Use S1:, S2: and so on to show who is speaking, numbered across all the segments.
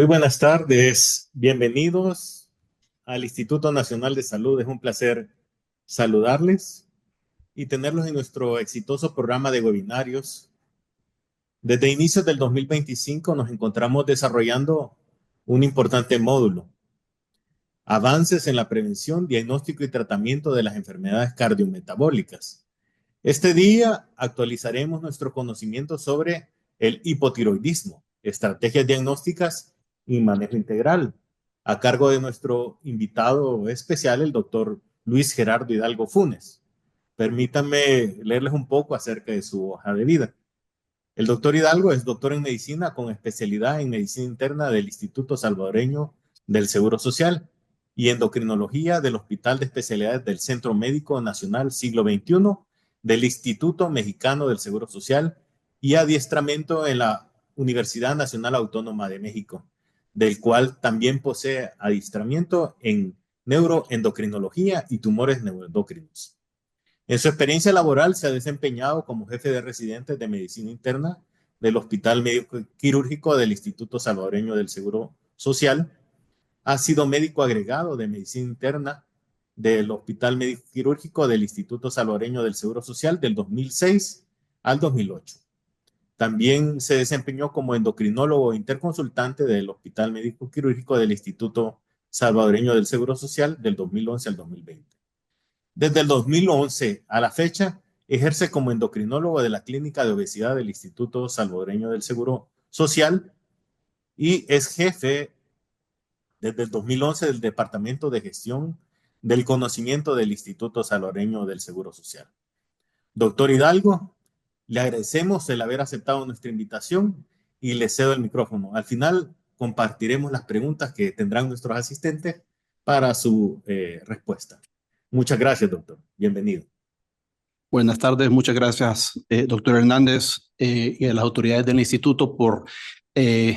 S1: Muy buenas tardes, bienvenidos al Instituto Nacional de Salud. Es un placer saludarles y tenerlos en nuestro exitoso programa de webinarios. Desde inicios del 2025 nos encontramos desarrollando un importante módulo: avances en la prevención, diagnóstico y tratamiento de las enfermedades cardiometabólicas. Este día actualizaremos nuestro conocimiento sobre el hipotiroidismo, estrategias diagnósticas y manejo integral, a cargo de nuestro invitado especial, el doctor Luis Gerardo Hidalgo Funes. Permítanme leerles un poco acerca de su hoja de vida. El doctor Hidalgo es doctor en medicina con especialidad en medicina interna del Instituto Salvadoreño del Seguro Social y endocrinología del Hospital de Especialidades del Centro Médico Nacional Siglo XXI del Instituto Mexicano del Seguro Social y adiestramiento en la Universidad Nacional Autónoma de México, del cual también posee adiestramiento en neuroendocrinología y tumores neuroendocrinos. En su experiencia laboral se ha desempeñado como jefe de residentes de medicina interna del Hospital Médico Quirúrgico del Instituto Salvadoreño del Seguro Social. Ha sido médico agregado de medicina interna del Hospital Médico Quirúrgico del Instituto Salvadoreño del Seguro Social del 2006 al 2008. También se desempeñó como endocrinólogo interconsultante del Hospital Médico Quirúrgico del Instituto Salvadoreño del Seguro Social del 2011 al 2020. Desde el 2011 a la fecha, ejerce como endocrinólogo de la Clínica de Obesidad del Instituto Salvadoreño del Seguro Social y es jefe desde el 2011 del Departamento de Gestión del Conocimiento del Instituto Salvadoreño del Seguro Social. Doctor Hidalgo, le agradecemos el haber aceptado nuestra invitación y le cedo el micrófono. Al final compartiremos las preguntas que tendrán nuestros asistentes para su respuesta. Muchas gracias, doctor. Bienvenido.
S2: Buenas tardes, muchas gracias, doctor Hernández, y a las autoridades del instituto por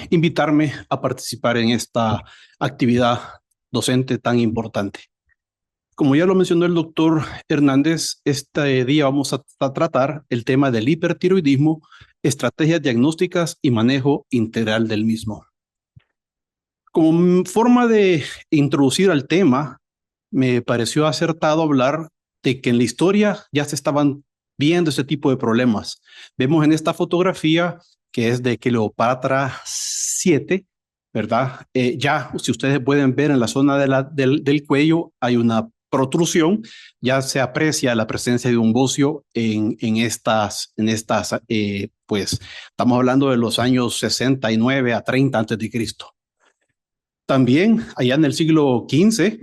S2: invitarme a participar en esta actividad docente tan importante. Como ya lo mencionó el doctor Hernández, este día vamos a tratar el tema del hipertiroidismo, estrategias diagnósticas y manejo integral del mismo. Como forma de introducir al tema, me pareció acertado hablar de que en la historia ya se estaban viendo ese tipo de problemas. Vemos en esta fotografía que es de Cleopatra 7, ¿verdad? Ya, si ustedes pueden ver en la zona del cuello hay una protrusión, ya se aprecia la presencia de un bocio en estas, pues estamos hablando de los años 69 a 30 antes de Cristo. También allá en el siglo XV,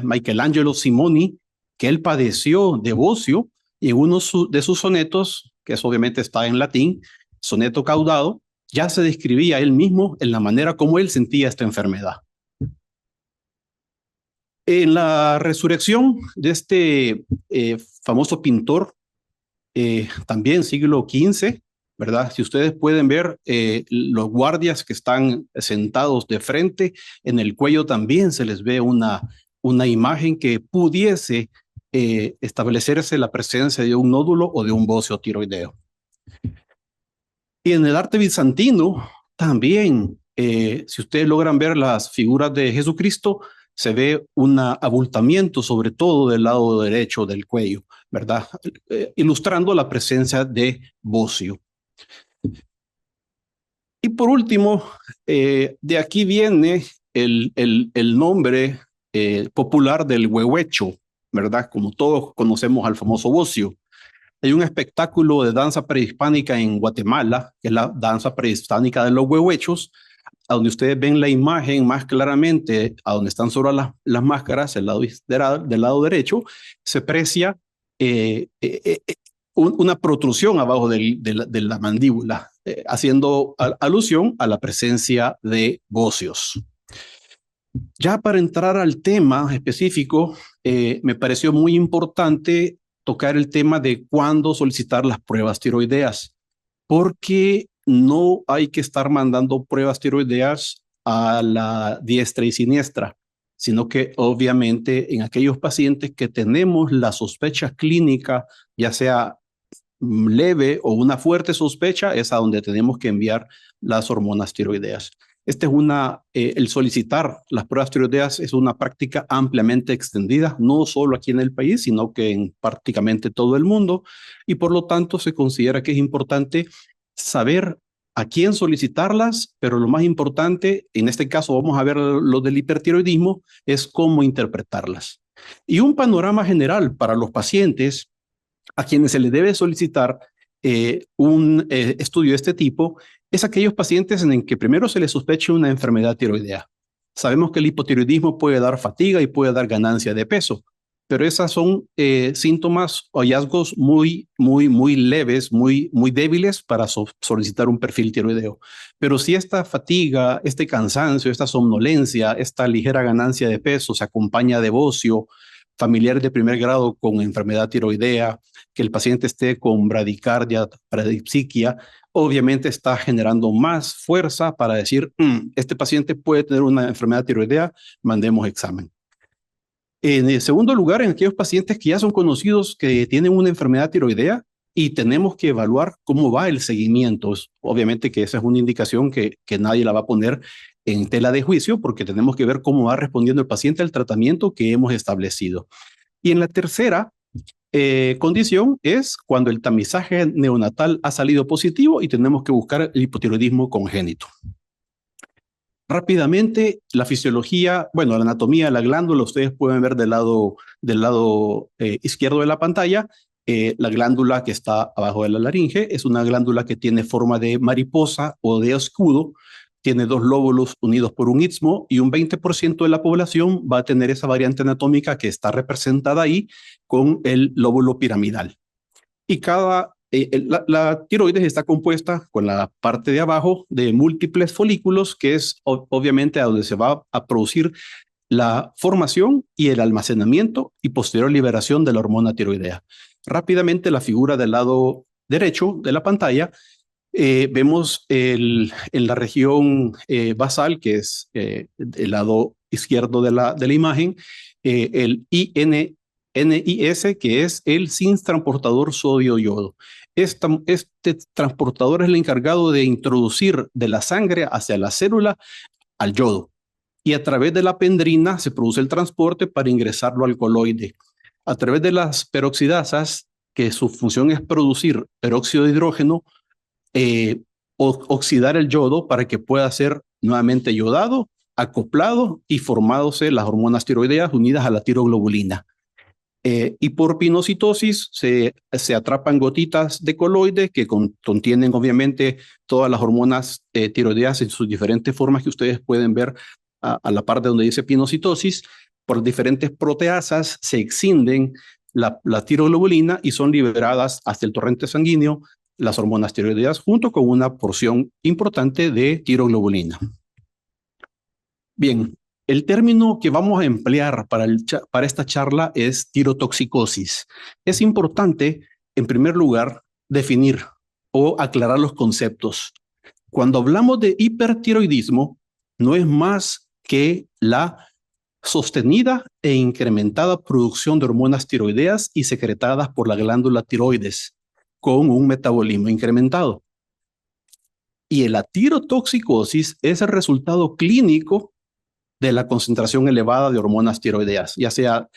S2: Michelangelo Simoni, que él padeció de bocio, y en uno de sus sonetos, que eso obviamente está en latín, soneto caudado, ya se describía él mismo en la manera como él sentía esta enfermedad. En la resurrección de este famoso pintor, también siglo XV, ¿verdad? Si ustedes pueden ver, los guardias que están sentados de frente, en el cuello también se les ve una imagen que pudiese establecerse la presencia de un nódulo o de un bocio tiroideo. Y en el arte bizantino también, si ustedes logran ver las figuras de Jesucristo, se ve un abultamiento sobre todo del lado derecho del cuello, ¿verdad? Ilustrando la presencia de bocio. Y por último, de aquí viene el nombre popular del huehuecho, ¿verdad? Como todos conocemos al famoso bocio. Hay un espectáculo de danza prehispánica en Guatemala, que es la danza prehispánica de los huehuechos, a donde ustedes ven la imagen más claramente, a donde están sobre las máscaras, del lado derecho, se aprecia una protrusión abajo de la mandíbula, haciendo alusión a la presencia de bocios. Ya para entrar al tema específico, me pareció muy importante tocar el tema de cuándo solicitar las pruebas tiroideas, porque no hay que estar mandando pruebas tiroideas a la diestra y siniestra, sino que obviamente en aquellos pacientes que tenemos la sospecha clínica, ya sea leve o una fuerte sospecha, es a donde tenemos que enviar las hormonas tiroideas. El solicitar las pruebas tiroideas es una práctica ampliamente extendida, no solo aquí en el país, sino que en prácticamente todo el mundo, y por lo tanto se considera que es importante saber a quién solicitarlas, pero lo más importante, en este caso vamos a ver lo del hipertiroidismo, es cómo interpretarlas. Y un panorama general para los pacientes a quienes se les debe solicitar un estudio de este tipo es aquellos pacientes en que primero se les sospeche una enfermedad tiroidea. Sabemos que el hipotiroidismo puede dar fatiga y puede dar ganancia de peso, pero esas son síntomas o hallazgos muy leves, muy débiles para solicitar un perfil tiroideo. Pero si esta fatiga, este cansancio, esta somnolencia, esta ligera ganancia de peso se acompaña de bocio, familiares de primer grado con enfermedad tiroidea, que el paciente esté con bradicardia, bradipsiquia, obviamente está generando más fuerza para decir, este paciente puede tener una enfermedad tiroidea, mandemos examen. En el segundo lugar, en aquellos pacientes que ya son conocidos que tienen una enfermedad tiroidea y tenemos que evaluar cómo va el seguimiento. Obviamente que esa es una indicación que nadie la va a poner en tela de juicio porque tenemos que ver cómo va respondiendo el paciente al tratamiento que hemos establecido. Y en la tercera condición es cuando el tamizaje neonatal ha salido positivo y tenemos que buscar el hipotiroidismo congénito. Rápidamente, la fisiología, la anatomía de la glándula, ustedes pueden ver del lado izquierdo de la pantalla, la glándula que está abajo de la laringe es una glándula que tiene forma de mariposa o de escudo, tiene dos lóbulos unidos por un istmo y un 20% de la población va a tener esa variante anatómica que está representada ahí con el lóbulo piramidal. Y la tiroides está compuesta con la parte de abajo de múltiples folículos, que es obviamente a donde se va a producir la formación y el almacenamiento y posterior liberación de la hormona tiroidea. Rápidamente, la figura del lado derecho de la pantalla, vemos en la región basal, que es el lado izquierdo de la imagen, el NIS, que es el cis transportador sodio-yodo. Este transportador es el encargado de introducir de la sangre hacia la célula al yodo. Y a través de la pendrina se produce el transporte para ingresarlo al coloide. A través de las peroxidasas, que su función es producir peróxido de hidrógeno, oxidar el yodo para que pueda ser nuevamente yodado, acoplado y formándose las hormonas tiroideas unidas a la tiroglobulina. Y por pinocitosis se atrapan gotitas de coloide que contienen obviamente todas las hormonas tiroideas en sus diferentes formas que ustedes pueden ver a la parte donde dice pinocitosis. Por diferentes proteasas se excinden la tiroglobulina y son liberadas hasta el torrente sanguíneo las hormonas tiroideas junto con una porción importante de tiroglobulina. Bien, el término que vamos a emplear para esta charla es tirotoxicosis. Es importante, en primer lugar, definir o aclarar los conceptos. Cuando hablamos de hipertiroidismo, no es más que la sostenida e incrementada producción de hormonas tiroideas y secretadas por la glándula tiroides con un metabolismo incrementado. Y la tirotoxicosis es el resultado clínico de la concentración elevada de hormonas tiroideas, ya sea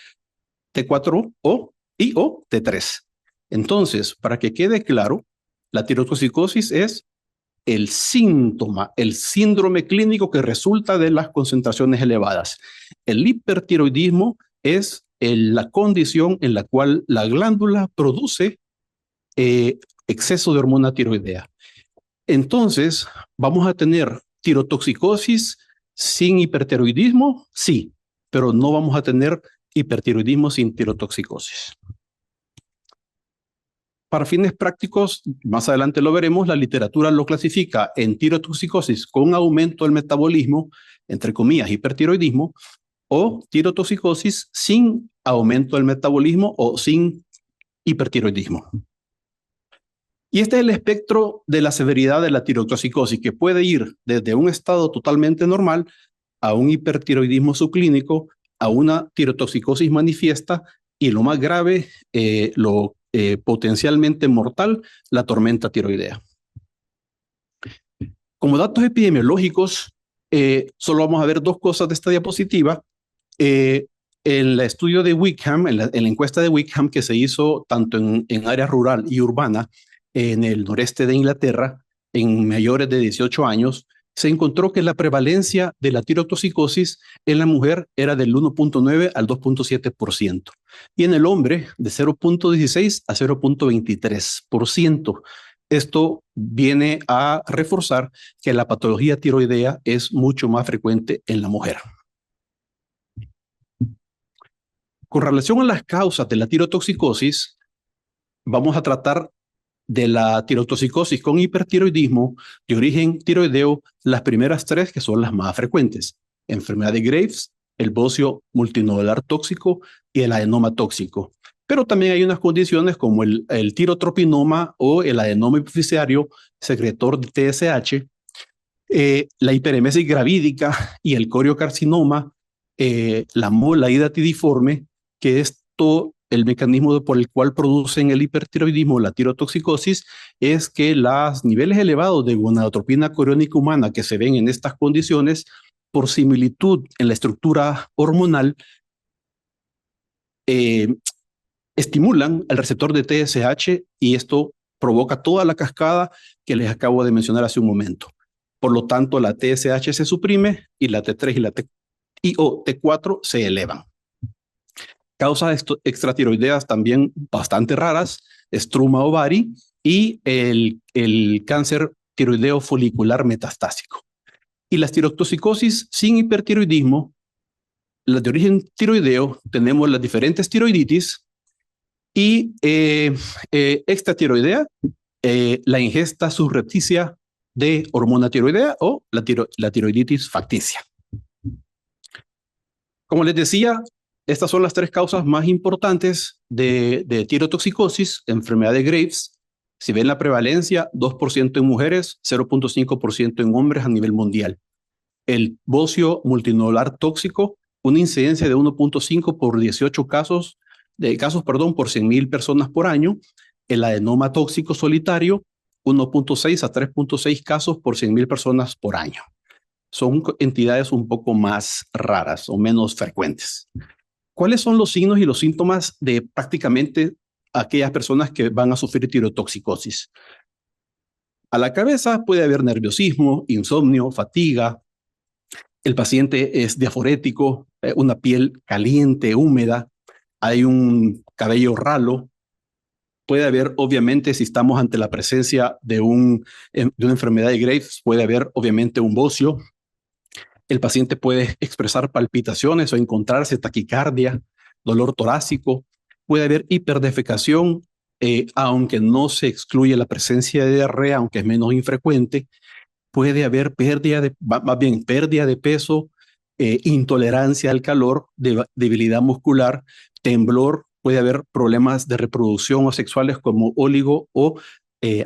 S2: T4 o T3. Entonces, para que quede claro, la tirotoxicosis es el síntoma, el síndrome clínico que resulta de las concentraciones elevadas. El hipertiroidismo es la condición en la cual la glándula produce exceso de hormona tiroidea. Entonces, ¿vamos a tener tirotoxicosis sin hipertiroidismo? Sí, pero no vamos a tener hipertiroidismo sin tirotoxicosis. Para fines prácticos, más adelante lo veremos, la literatura lo clasifica en tirotoxicosis con aumento del metabolismo, entre comillas, hipertiroidismo, o tirotoxicosis sin aumento del metabolismo o sin hipertiroidismo. Y este es el espectro de la severidad de la tirotoxicosis, que puede ir desde un estado totalmente normal a un hipertiroidismo subclínico, a una tirotoxicosis manifiesta y lo más grave, potencialmente mortal, la tormenta tiroidea. Como datos epidemiológicos, Solo vamos a ver dos cosas de esta diapositiva. En el estudio de Wickham, en la encuesta de Wickham que se hizo tanto en área rural y urbana en el noreste de Inglaterra, en mayores de 18 años, se encontró que la prevalencia de la tirotoxicosis en la mujer era del 1.9 al 2.7% y en el hombre de 0.16 a 0.23%. Esto viene a reforzar que la patología tiroidea es mucho más frecuente en la mujer. Con relación a las causas de la tirotoxicosis, vamos a tratar de la tirotoxicosis con hipertiroidismo de origen tiroideo, las primeras tres que son las más frecuentes: enfermedad de Graves, el bocio multinodular tóxico y el adenoma tóxico. Pero también hay unas condiciones como el tirotropinoma o el adenoma hipoficiario secretor de TSH, la hiperemesis gravídica y el coriocarcinoma, la mola hidatidiforme, que es todo el mecanismo por el cual producen el hipertiroidismo, la tirotoxicosis, es que los niveles elevados de gonadotropina coriónica humana que se ven en estas condiciones, por similitud en la estructura hormonal, estimulan el receptor de TSH y esto provoca toda la cascada que les acabo de mencionar hace un momento. Por lo tanto, la TSH se suprime y la T3 y la T4 se elevan. Causas extratiroideas también bastante raras: estruma ovari y el cáncer tiroideo folicular metastásico. Y las tirotoxicosis sin hipertiroidismo, las de origen tiroideo, tenemos las diferentes tiroiditis y extratiroidea, la ingesta subrepticia de hormona tiroidea o la tiroiditis facticia. Como les decía, estas son las tres causas más importantes de tirotoxicosis: enfermedad de Graves. Si ven la prevalencia, 2% en mujeres, 0.5% en hombres a nivel mundial. El bocio multinodular tóxico, una incidencia de 1.5 por 18 casos por 100,000 personas por año. El adenoma tóxico solitario, 1.6 a 3.6 casos por 100,000 personas por año. Son entidades un poco más raras o menos frecuentes. ¿Cuáles son los signos y los síntomas de prácticamente aquellas personas que van a sufrir tirotoxicosis? A la cabeza puede haber nerviosismo, insomnio, fatiga. El paciente es diaforético, una piel caliente, húmeda, hay un cabello ralo. Puede haber, obviamente, si estamos ante la presencia de una enfermedad de Graves, puede haber, obviamente, un bocio. El paciente puede expresar palpitaciones o encontrarse taquicardia, dolor torácico. Puede haber hiperdefecación, aunque no se excluye la presencia de diarrea, aunque es menos infrecuente. Puede haber pérdida de peso, intolerancia al calor, debilidad muscular, temblor. Puede haber problemas de reproducción o sexuales como óligo o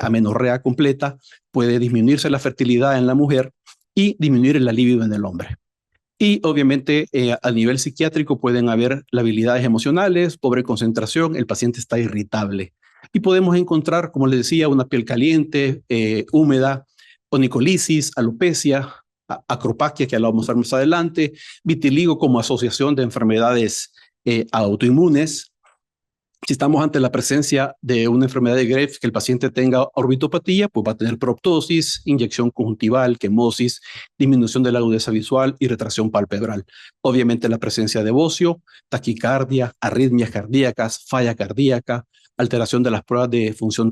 S2: amenorrea completa. Puede disminuirse la fertilidad en la mujer y disminuir la libido en el hombre. Y obviamente a nivel psiquiátrico pueden haber labilidades emocionales, pobre concentración, el paciente está irritable. Y podemos encontrar, como les decía, una piel caliente, húmeda, onicolisis, alopecia, acropaquia, que lo vamos a ver más adelante, vitiligo como asociación de enfermedades autoinmunes. Si estamos ante la presencia de una enfermedad de Graves, que el paciente tenga orbitopatía, pues va a tener proptosis, inyección conjuntival, quemosis, disminución de la agudeza visual y retracción palpebral. Obviamente la presencia de bocio, taquicardia, arritmias cardíacas, falla cardíaca, alteración de las pruebas de función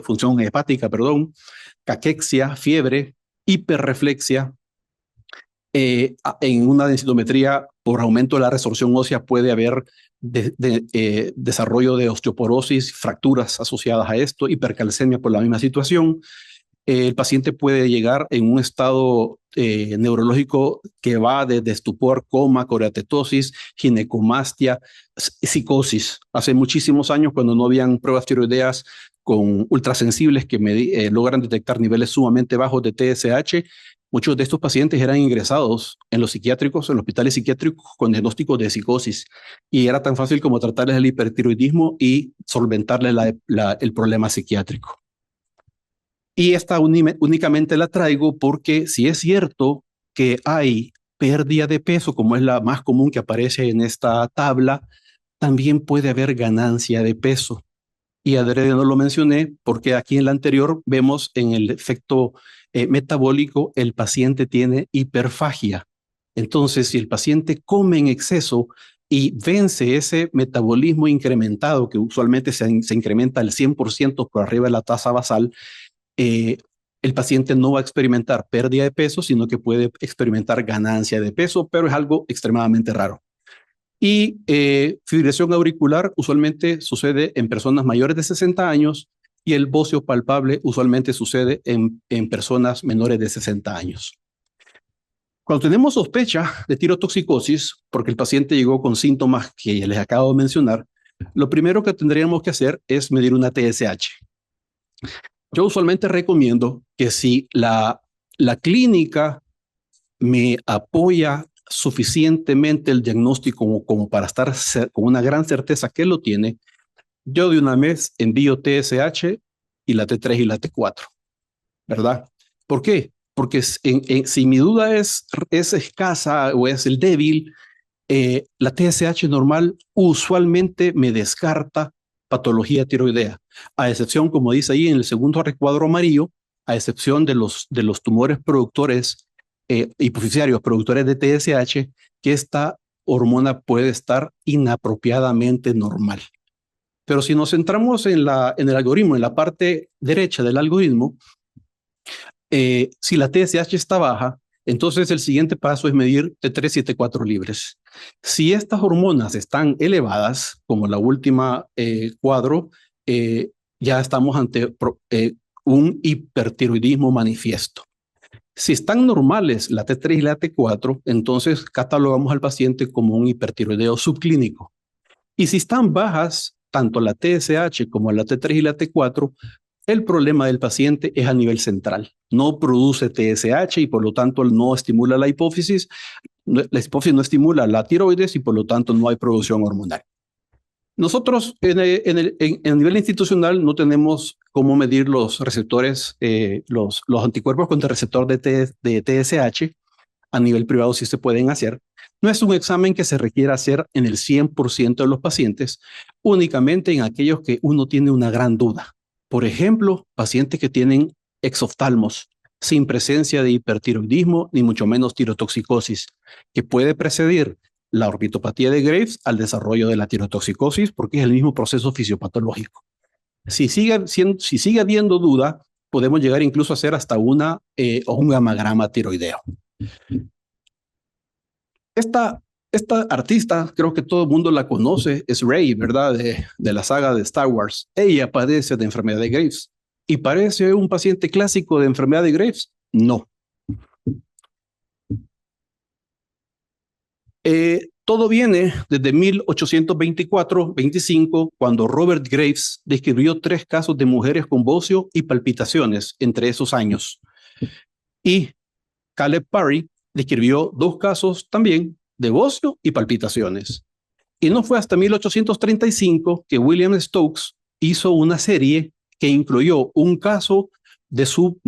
S2: función hepática, caquexia, fiebre, hiperreflexia. En una densitometría por aumento de la resorción ósea puede haber desarrollo de osteoporosis, fracturas asociadas a esto, hipercalcemia por la misma situación. El paciente puede llegar en un estado neurológico que va desde estupor, coma, coreatetosis, ginecomastia, psicosis. Hace muchísimos años, cuando no habían pruebas tiroideas con ultrasensibles que logran detectar niveles sumamente bajos de TSH, muchos de estos pacientes eran ingresados en los psiquiátricos, en los hospitales psiquiátricos con diagnósticos de psicosis. Y era tan fácil como tratarles el hipertiroidismo y solventarles el problema psiquiátrico. Y esta únicamente la traigo porque si es cierto que hay pérdida de peso, como es la más común que aparece en esta tabla, también puede haber ganancia de peso. Y adrede no lo mencioné porque aquí en la anterior vemos en el efecto metabólico el paciente tiene hiperfagia. Entonces, si el paciente come en exceso y vence ese metabolismo incrementado, que usualmente se incrementa al 100% por arriba de la tasa basal, el paciente no va a experimentar pérdida de peso, sino que puede experimentar ganancia de peso, pero es algo extremadamente raro. Y fibrilación auricular usualmente sucede en personas mayores de 60 años y el bocio palpable usualmente sucede en personas menores de 60 años. Cuando tenemos sospecha de tirotoxicosis, porque el paciente llegó con síntomas que les acabo de mencionar, lo primero que tendríamos que hacer es medir una TSH. Yo usualmente recomiendo que si la clínica me apoya suficientemente el diagnóstico como para estar con una gran certeza que lo tiene, yo de una vez envío TSH y la T3 y la T4, ¿verdad? ¿Por qué? Porque si mi duda es escasa o es el débil, la TSH normal usualmente me descarta patología tiroidea, a excepción, como dice ahí en el segundo recuadro amarillo, a excepción de los tumores productores hipoficiarios productores de TSH, que esta hormona puede estar inapropiadamente normal. Pero si nos centramos en el algoritmo, en la parte derecha del algoritmo, si la TSH está baja, entonces el siguiente paso es medir T3 y T4 libres. Si estas hormonas están elevadas, como la última cuadro, ya estamos ante un hipertiroidismo manifiesto. Si están normales la T3 y la T4, entonces catalogamos al paciente como un hipertiroideo subclínico. Y si están bajas, tanto la TSH como la T3 y la T4, el problema del paciente es a nivel central. No produce TSH y por lo tanto no estimula la hipófisis. La hipófisis no estimula la tiroides y por lo tanto no hay producción hormonal. Nosotros en nivel institucional no tenemos cómo medir los receptores, los anticuerpos contra el receptor de TSH. A nivel privado sí se pueden hacer. No es un examen que se requiera hacer en el 100% de los pacientes, únicamente en aquellos que uno tiene una gran duda. Por ejemplo, pacientes que tienen exoftalmos sin presencia de hipertiroidismo ni mucho menos tirotoxicosis, que puede precedir la orbitopatía de Graves al desarrollo de la tirotoxicosis porque es el mismo proceso fisiopatológico. Si sigue habiendo duda, podemos llegar incluso a hacer hasta un gamagrama tiroideo. Esta artista, creo que todo el mundo la conoce, es Rey, ¿verdad? De la saga de Star Wars. Ella padece de enfermedad de Graves. ¿Y parece un paciente clásico de enfermedad de Graves? No. Todo viene desde 1824-25, cuando Robert Graves describió 3 casos de mujeres con bocio y palpitaciones entre esos años. Y Caleb Parry describió 2 casos también de bocio y palpitaciones. Y no fue hasta 1835 que William Stokes hizo una serie que incluyó un caso de su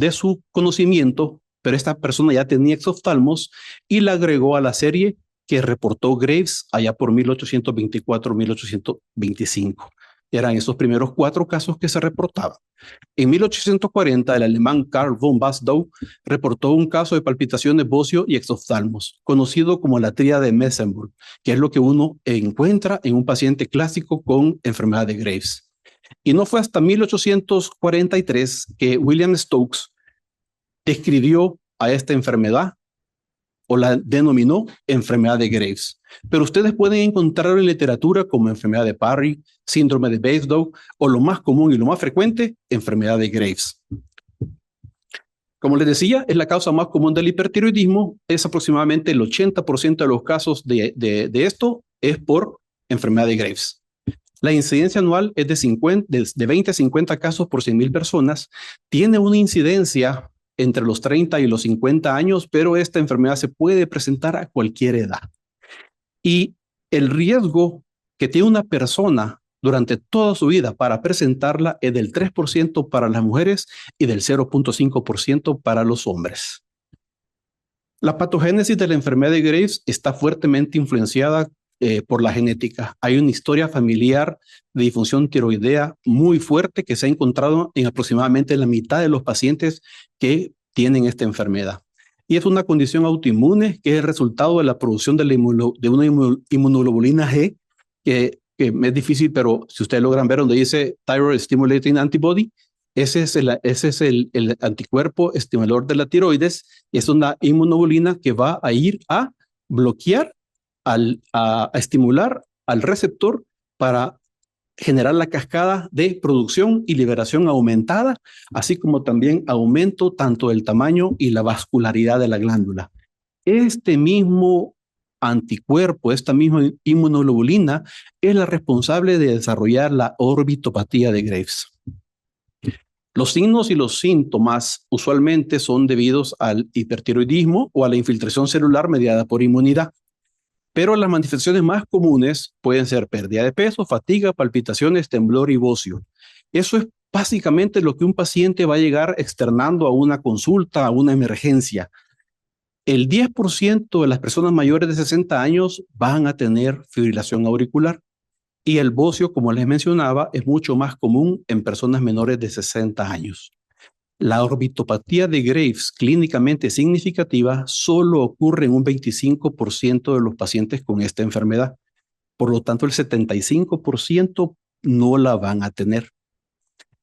S2: conocimiento, pero esta persona ya tenía exoftalmos y la agregó a la serie que reportó Graves allá por 1824-1825. Eran esos primeros 4 casos que se reportaban. En 1840, el alemán Karl von Basedow reportó un caso de palpitaciones bocio y exoftalmos, conocido como la tríada de Messenburg, que es lo que uno encuentra en un paciente clásico con enfermedad de Graves. Y no fue hasta 1843 que William Stokes describió a esta enfermedad o la denominó enfermedad de Graves. Pero ustedes pueden encontrarlo en literatura como enfermedad de Parry, síndrome de Basedow o lo más común y lo más frecuente, enfermedad de Graves. Como les decía, es la causa más común del hipertiroidismo. Es aproximadamente el 80% de los casos de esto es por enfermedad de Graves. La incidencia anual es de 20 a 50 casos por 100,000 personas. Tiene una incidencia entre los 30 y los 50 años, pero esta enfermedad se puede presentar a cualquier edad. Y el riesgo que tiene una persona durante toda su vida para presentarla es del 3% para las mujeres y del 0.5% para los hombres. La patogénesis de la enfermedad de Graves está fuertemente influenciada por la genética. Hay una historia familiar de disfunción tiroidea muy fuerte que se ha encontrado en aproximadamente la mitad de los pacientes que tienen esta enfermedad. Y es una condición autoinmune que es el resultado de la producción de una inmunoglobulina G, que es difícil, pero si ustedes logran ver donde dice Thyroid Stimulating Antibody, ese es el anticuerpo estimulador de la tiroides. Es una inmunoglobulina que va a ir a bloquear, a estimular al receptor para generar la cascada de producción y liberación aumentada, así como también aumento tanto del tamaño y la vascularidad de la glándula. Este mismo anticuerpo, esta misma inmunoglobulina, es la responsable de desarrollar la orbitopatía de Graves. Los signos y los síntomas usualmente son debidos al hipertiroidismo o a la infiltración celular mediada por inmunidad. Pero las manifestaciones más comunes pueden ser pérdida de peso, fatiga, palpitaciones, temblor y bocio. Eso es básicamente lo que un paciente va a llegar externando a una consulta, a una emergencia. El 10% de las personas mayores de 60 años van a tener fibrilación auricular y el bocio, como les mencionaba, es mucho más común en personas menores de 60 años. La orbitopatía de Graves clínicamente significativa solo ocurre en un 25% de los pacientes con esta enfermedad. Por lo tanto, el 75% no la van a tener.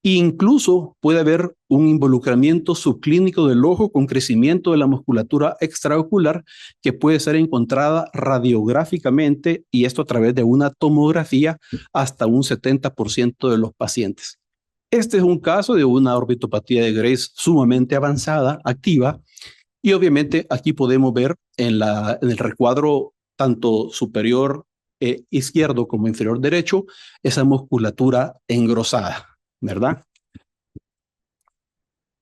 S2: Incluso puede haber un involucramiento subclínico del ojo con crecimiento de la musculatura extraocular que puede ser encontrada radiográficamente, y esto a través de una tomografía, hasta un 70% de los pacientes. Este es un caso de una orbitopatía de Graves sumamente avanzada, activa, y obviamente aquí podemos ver en el recuadro tanto superior izquierdo como inferior derecho esa musculatura engrosada, ¿verdad?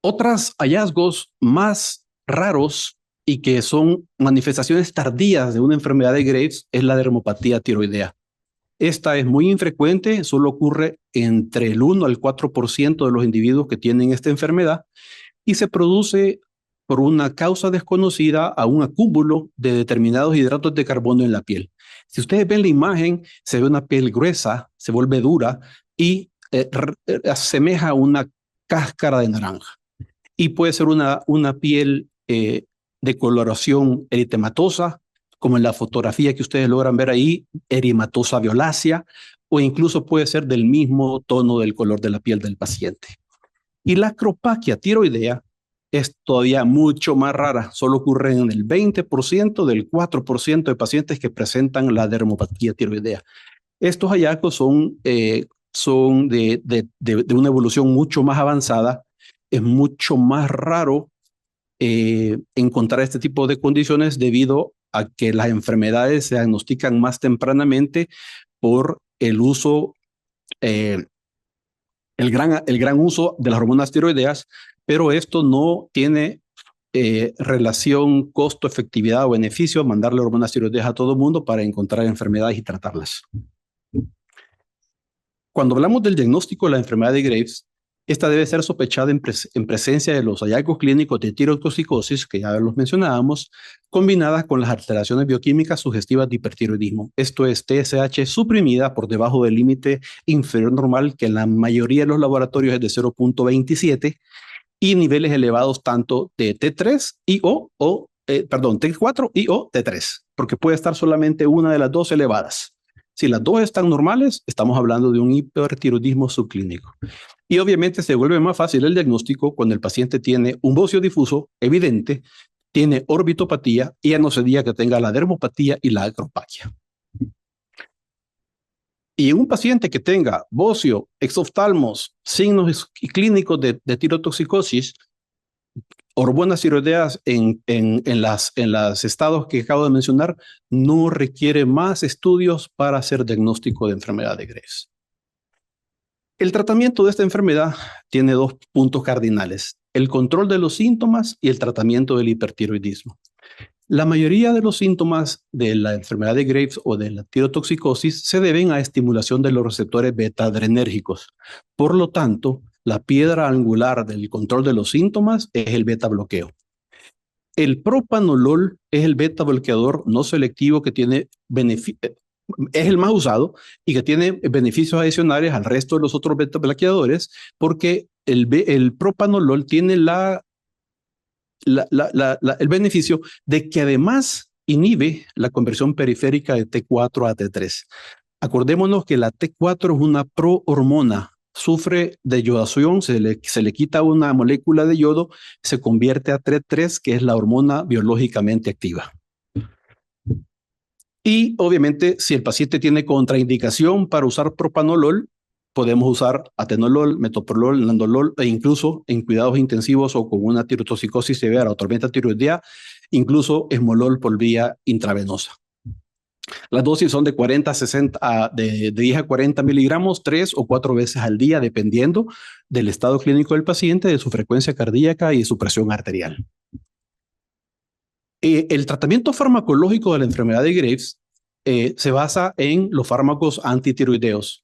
S2: Otros hallazgos más raros y que son manifestaciones tardías de una enfermedad de Graves es la dermopatía tiroidea. Esta es muy infrecuente, solo ocurre entre el 1 al 4% de los individuos que tienen esta enfermedad y se produce por una causa desconocida a un acúmulo de determinados hidratos de carbono en la piel. Si ustedes ven la imagen, se ve una piel gruesa, se vuelve dura y asemeja a una cáscara de naranja. Y puede ser una piel de coloración eritematosa, como en la fotografía que ustedes logran ver ahí, erimatosa violácea, o incluso puede ser del mismo tono del color de la piel del paciente. Y la acropaquia tiroidea es todavía mucho más rara, solo ocurre en el 20% del 4% de pacientes que presentan la dermopatía tiroidea. Estos hallazgos son de una evolución mucho más avanzada. Es mucho más raro encontrar este tipo de condiciones debido a que las enfermedades se diagnostican más tempranamente por el uso, el gran uso de las hormonas tiroideas, pero esto no tiene relación costo-efectividad o beneficio mandarle hormonas tiroideas a todo el mundo para encontrar enfermedades y tratarlas. Cuando hablamos del diagnóstico de la enfermedad de Graves, esta debe ser sospechada en presencia de los hallazgos clínicos de tirotoxicosis, que ya los mencionábamos, combinadas con las alteraciones bioquímicas sugestivas de hipertiroidismo. Esto es TSH suprimida por debajo del límite inferior normal, que en la mayoría de los laboratorios es de 0.27, y niveles elevados tanto de T4 y o T3, porque puede estar solamente una de las dos elevadas. Si las dos están normales, estamos hablando de un hipertiroidismo subclínico. Y obviamente se vuelve más fácil el diagnóstico cuando el paciente tiene un bocio difuso evidente, tiene orbitopatía y ya no se diga que tenga la dermopatía y la acropaquia. Y un paciente que tenga bocio, exoftalmos, signos clínicos de tirotoxicosis, hormonas tiroideas en los estados que acabo de mencionar, no requiere más estudios para hacer diagnóstico de enfermedad de Graves. El tratamiento de esta enfermedad tiene dos puntos cardinales: el control de los síntomas y el tratamiento del hipertiroidismo. La mayoría de los síntomas de la enfermedad de Graves o de la tirotoxicosis se deben a estimulación de los receptores beta-adrenérgicos. Por lo tanto, la piedra angular del control de los síntomas es el beta bloqueo. El propanolol es el beta bloqueador no selectivo que tiene es el más usado y que tiene beneficios adicionales al resto de los otros beta bloqueadores, porque el propanolol tiene el beneficio de que además inhibe la conversión periférica de T4 a T3. Acordémonos que la T4 es una prohormona, sufre de yodación, se le quita una molécula de yodo, se convierte a T3, que es la hormona biológicamente activa. Y obviamente, si el paciente tiene contraindicación para usar propanolol, podemos usar atenolol, metoprolol, nandolol e incluso en cuidados intensivos o con una tirotoxicosis severa o tormenta tiroidea, incluso esmolol por vía intravenosa. Las dosis son de 40 a 60, de 10 a 40 miligramos, 3 o 4 veces al día, dependiendo del estado clínico del paciente, de su frecuencia cardíaca y de su presión arterial. El tratamiento farmacológico de la enfermedad de Graves se basa en los fármacos antitiroideos,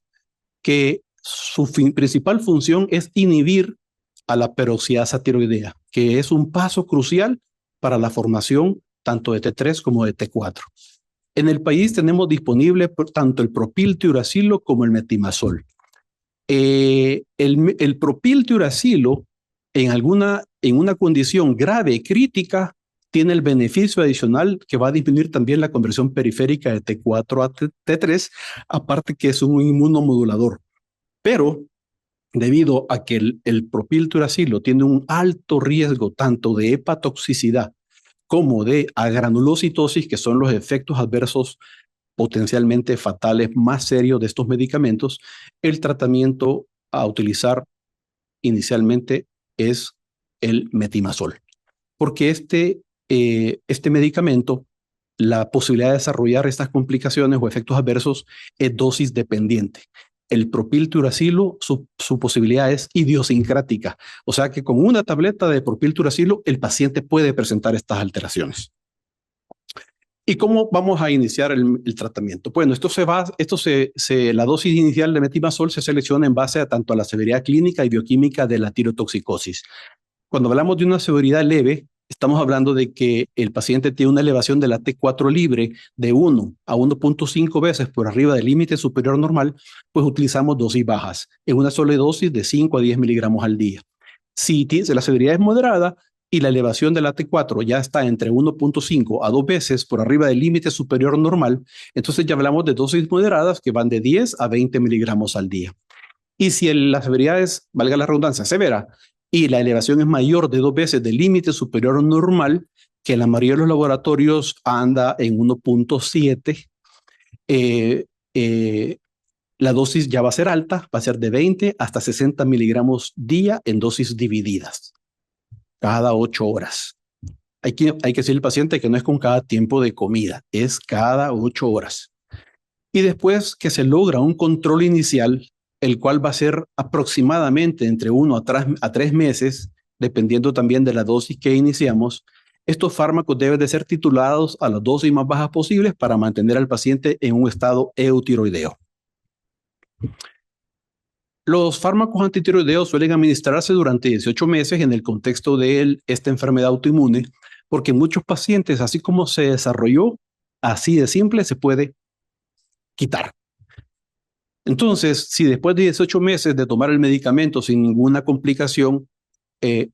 S2: que su principal función es inhibir a la peroxidasa tiroidea, que es un paso crucial para la formación tanto de T3 como de T4. En el país tenemos disponible tanto el propiltiuracilo como el metimazol. El propiltiuracilo en una condición grave y crítica tiene el beneficio adicional que va a disminuir también la conversión periférica de T4 a T3, aparte que es un inmunomodulador. Pero debido a que el propiltiuracilo tiene un alto riesgo tanto de hepatotoxicidad como de agranulocitosis, que son los efectos adversos potencialmente fatales más serios de estos medicamentos, el tratamiento a utilizar inicialmente es el metimazol. Porque este medicamento, la posibilidad de desarrollar estas complicaciones o efectos adversos es dosis dependiente. El propiltiuracilo, su posibilidad es idiosincrática. O sea que con una tableta de propiltiuracilo, el paciente puede presentar estas alteraciones. ¿Y cómo vamos a iniciar el tratamiento? Bueno, la dosis inicial de metimazol se selecciona en base a tanto a la severidad clínica y bioquímica de la tirotoxicosis. Cuando hablamos de una severidad leve, estamos hablando de que el paciente tiene una elevación de la T4 libre de 1 a 1.5 veces por arriba del límite superior normal, pues utilizamos dosis bajas, en una sola dosis de 5 a 10 miligramos al día. Si la severidad es moderada y la elevación de la T4 ya está entre 1.5 a 2 veces por arriba del límite superior normal, entonces ya hablamos de dosis moderadas que van de 10 a 20 miligramos al día. Y si la severidad es, valga la redundancia, severa, y la elevación es mayor de 2 veces del límite superior normal, que en la mayoría de los laboratorios anda en 1.7, la dosis ya va a ser alta, va a ser de 20 hasta 60 miligramos día en dosis divididas, cada 8 horas. Hay que decirle al paciente que no es con cada tiempo de comida, es cada 8 horas. Y después que se logra un control inicial, el cual va a ser aproximadamente entre 1 a 3 meses, dependiendo también de la dosis que iniciamos, estos fármacos deben de ser titulados a las dosis más bajas posibles para mantener al paciente en un estado eutiroideo. Los fármacos antitiroideos suelen administrarse durante 18 meses en el contexto de esta enfermedad autoinmune, porque muchos pacientes, así como se desarrolló, así de simple se puede quitar. Entonces, si después de 18 meses de tomar el medicamento sin ninguna complicación,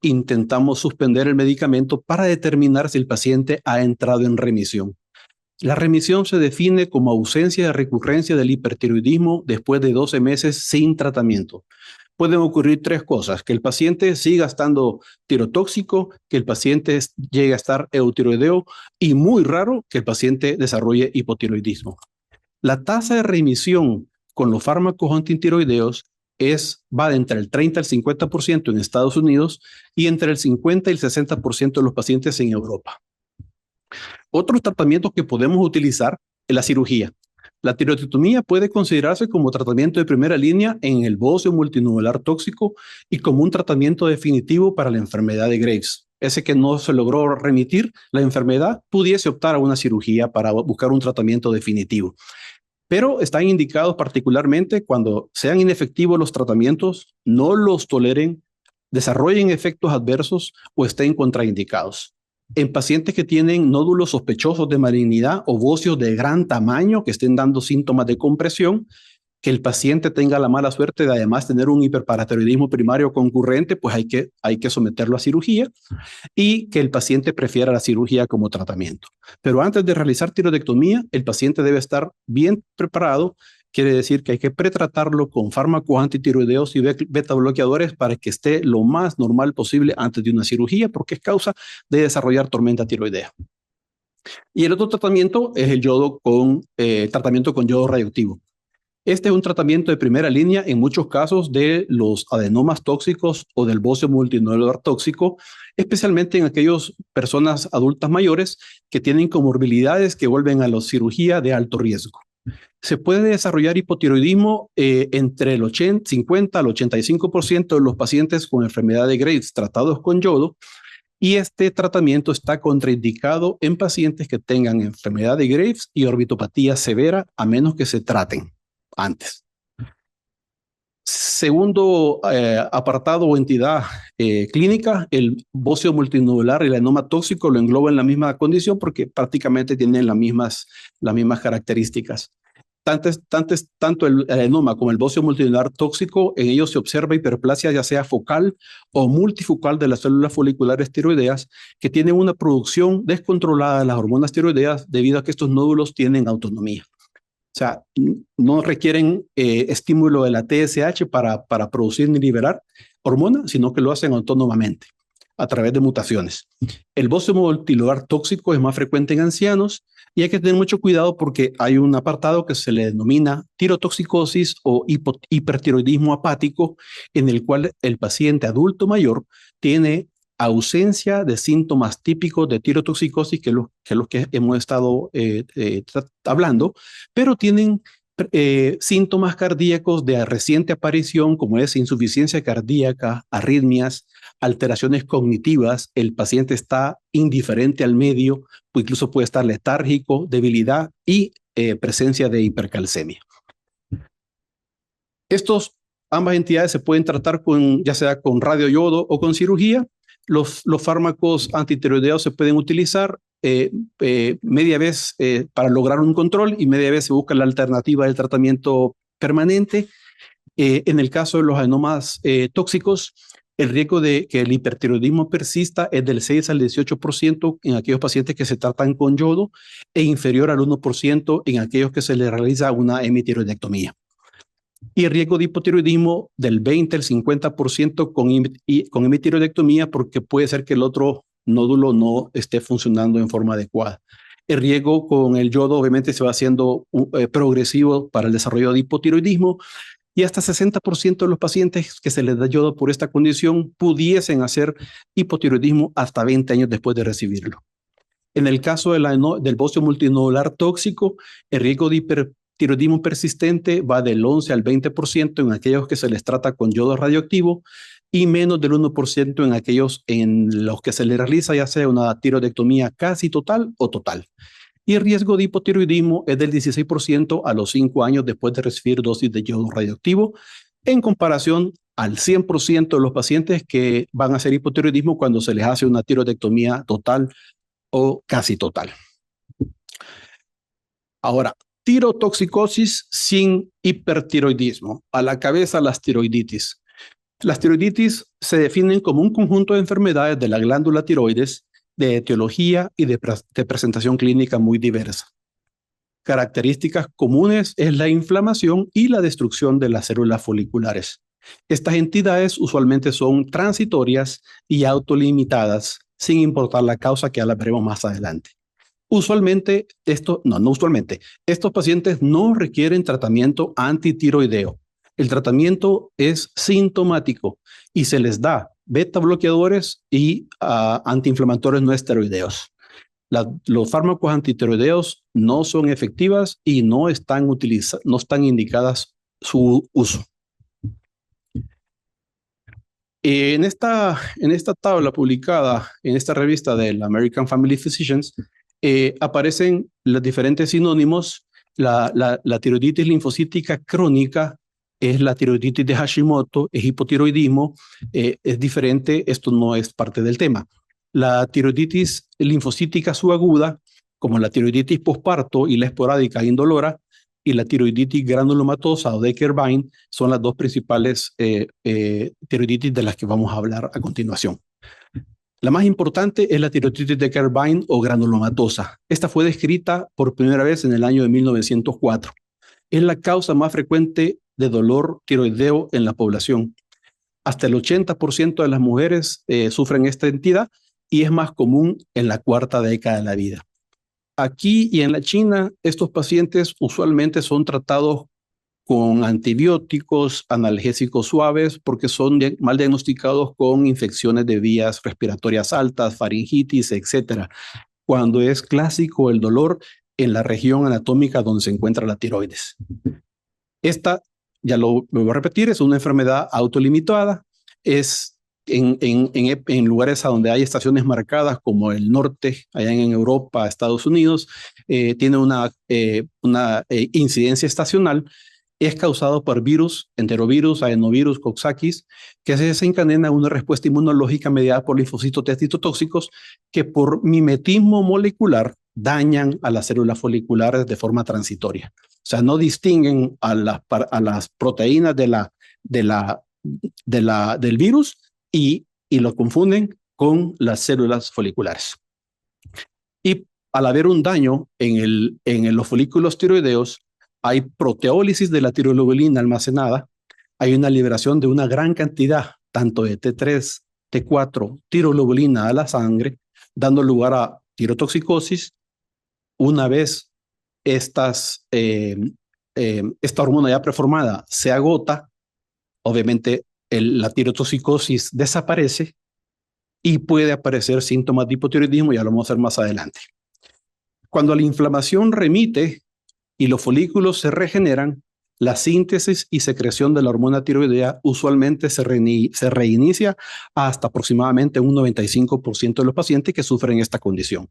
S2: intentamos suspender el medicamento para determinar si el paciente ha entrado en remisión. La remisión se define como ausencia de recurrencia del hipertiroidismo después de 12 meses sin tratamiento. Pueden ocurrir 3 cosas: que el paciente siga estando tirotóxico, que el paciente llegue a estar eutiroideo y, muy raro, que el paciente desarrolle hipotiroidismo. La tasa de remisión con los fármacos antitiroideos va de entre el 30 al 50% en Estados Unidos y entre el 50 y el 60% de los pacientes en Europa. Otros tratamientos que podemos utilizar es la cirugía. La tiroidectomía puede considerarse como tratamiento de primera línea en el bocio multinodular tóxico y como un tratamiento definitivo para la enfermedad de Graves. Ese que no se logró remitir la enfermedad pudiese optar a una cirugía para buscar un tratamiento definitivo. Pero están indicados particularmente cuando sean inefectivos los tratamientos, no los toleren, desarrollen efectos adversos o estén contraindicados. En pacientes que tienen nódulos sospechosos de malignidad o bocios de gran tamaño que estén dando síntomas de compresión, que el paciente tenga la mala suerte de además tener un hiperparatiroidismo primario concurrente, pues hay que someterlo a cirugía, y que el paciente prefiera la cirugía como tratamiento. Pero antes de realizar tiroidectomía, el paciente debe estar bien preparado. Quiere decir que hay que pretratarlo con fármacos antitiroideos y beta bloqueadores para que esté lo más normal posible antes de una cirugía, porque es causa de desarrollar tormenta tiroidea. Y el otro tratamiento es el tratamiento con yodo radioactivo. Este es un tratamiento de primera línea en muchos casos de los adenomas tóxicos o del bocio multinodular tóxico, especialmente en aquellas personas adultas mayores que tienen comorbilidades que vuelven a la cirugía de alto riesgo. Se puede desarrollar hipotiroidismo entre el 50 al 85% de los pacientes con enfermedad de Graves tratados con yodo, y este tratamiento está contraindicado en pacientes que tengan enfermedad de Graves y orbitopatía severa, a menos que se traten antes. Segundo apartado o entidad clínica, el bocio multinodular y el adenoma tóxico lo engloba en la misma condición porque prácticamente tienen las mismas características. Tanto el adenoma como el bocio multinodular tóxico, en ellos se observa hiperplasia ya sea focal o multifocal de las células foliculares tiroideas que tienen una producción descontrolada de las hormonas tiroideas debido a que estos nódulos tienen autonomía. O sea, no requieren estímulo de la TSH para producir ni liberar hormonas, sino que lo hacen autónomamente a través de mutaciones. El bocio multinodular tóxico es más frecuente en ancianos y hay que tener mucho cuidado porque hay un apartado que se le denomina tirotoxicosis o hipertiroidismo apático, en el cual el paciente adulto mayor tiene ausencia de síntomas típicos de tirotoxicosis, que es lo que hemos estado hablando, pero tienen síntomas cardíacos de reciente aparición, como es insuficiencia cardíaca, arritmias, alteraciones cognitivas. El paciente está indiferente al medio, o incluso puede estar letárgico, debilidad y presencia de hipercalcemia. Ambas entidades se pueden tratar ya sea con radioyodo o con cirugía. Los fármacos antitiroideos se pueden utilizar media vez para lograr un control y media vez se busca la alternativa del tratamiento permanente. En el caso de los adenomas tóxicos, el riesgo de que el hipertiroidismo persista es del 6 al 18% en aquellos pacientes que se tratan con yodo e inferior al 1% en aquellos que se les realiza una hemitiroidectomía. Y el riesgo de hipotiroidismo del 20 al 50% con hemitiroidectomía, porque puede ser que el otro nódulo no esté funcionando en forma adecuada. El riesgo con el yodo obviamente se va haciendo progresivo para el desarrollo de hipotiroidismo, y hasta 60% de los pacientes que se les da yodo por esta condición pudiesen hacer hipotiroidismo hasta 20 años después de recibirlo. En el caso del bocio multinodular tóxico, el riesgo de hipertiroidismo persistente va del 11 al 20% en aquellos que se les trata con yodo radioactivo y menos del 1% en aquellos en los que se les realiza ya sea una tiroidectomía casi total o total. Y el riesgo de hipotiroidismo es del 16% a los 5 años después de recibir dosis de yodo radioactivo, en comparación al 100% de los pacientes que van a hacer hipotiroidismo cuando se les hace una tiroidectomía total o casi total. Ahora, tirotoxicosis sin hipertiroidismo. A la cabeza las tiroiditis. Las tiroiditis se definen como un conjunto de enfermedades de la glándula tiroides de etiología y de presentación clínica muy diversa. Características comunes es la inflamación y la destrucción de las células foliculares. Estas entidades usualmente son transitorias y autolimitadas, sin importar la causa, que ya la veremos más adelante. Usualmente, estos pacientes no requieren tratamiento antitiroideo. El tratamiento es sintomático y se les da beta bloqueadores y antiinflamatorios no esteroideos. Los fármacos antitiroideos no son efectivas y no están indicadas su uso. En esta tabla publicada en esta revista de la American Family Physicians aparecen los diferentes sinónimos. La tiroiditis linfocítica crónica es la tiroiditis de Hashimoto, es hipotiroidismo, es diferente, esto no es parte del tema. La tiroiditis linfocítica subaguda, como la tiroiditis posparto y la esporádica indolora, y la tiroiditis granulomatosa o Decker-Vine son las dos principales tiroiditis de las que vamos a hablar a continuación. La más importante es la tiroiditis Decker-Vine o granulomatosa. Esta fue descrita por primera vez en el año de 1904. Es la causa más frecuente de dolor tiroideo en la población. Hasta el 80% de las mujeres sufren esta entidad y es más común en la cuarta década de la vida. Aquí y en la China, estos pacientes usualmente son tratados con antibióticos, analgésicos suaves, porque son mal diagnosticados con infecciones de vías respiratorias altas, faringitis, etc. Cuando es clásico el dolor en la región anatómica donde se encuentra la tiroides. Esta, ya lo voy a repetir, es una enfermedad autolimitada, es en lugares a donde hay estaciones marcadas como el norte, allá en Europa, Estados Unidos, tiene una incidencia estacional. Es causado por virus, enterovirus, adenovirus, coxsackie, que se desencadena una respuesta inmunológica mediada por linfocitos T citotóxicos que por mimetismo molecular dañan a las células foliculares de forma transitoria. O sea, no distinguen a las proteínas del virus y lo confunden con las células foliculares. Y al haber un daño en los folículos tiroideos, hay proteólisis de la tiroglobulina almacenada, hay una liberación de una gran cantidad, tanto de T3, T4, tiroglobulina a la sangre, dando lugar a tirotoxicosis. Una vez esta hormona ya preformada se agota, obviamente la tirotoxicosis desaparece y puede aparecer síntomas de hipotiroidismo, ya lo vamos a ver más adelante. Cuando la inflamación remite y los folículos se regeneran, la síntesis y secreción de la hormona tiroidea usualmente se reinicia hasta aproximadamente un 95% de los pacientes que sufren esta condición.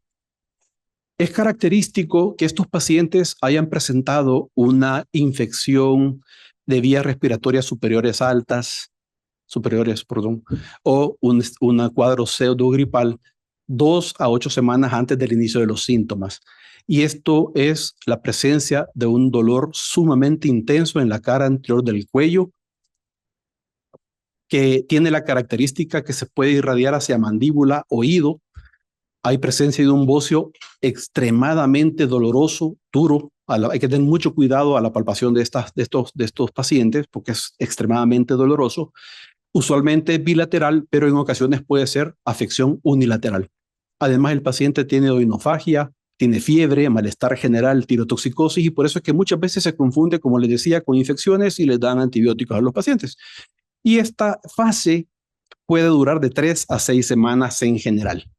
S2: Es característico que estos pacientes hayan presentado una infección de vías respiratorias superiores, o un cuadro pseudogripal 2 a 8 semanas antes del inicio de los síntomas. Y esto es la presencia de un dolor sumamente intenso en la cara anterior del cuello, que tiene la característica que se puede irradiar hacia mandíbula, oído. Hay presencia de un bocio extremadamente doloroso, duro. Hay que tener mucho cuidado a la palpación de estos pacientes porque es extremadamente doloroso. Usualmente es bilateral, pero en ocasiones puede ser afección unilateral. Además, el paciente tiene oinofagia, tiene fiebre, malestar general, tirotoxicosis, y por eso es que muchas veces se confunde, como les decía, con infecciones y les dan antibióticos a los pacientes. Y esta fase puede durar de 3 a 6 semanas en general.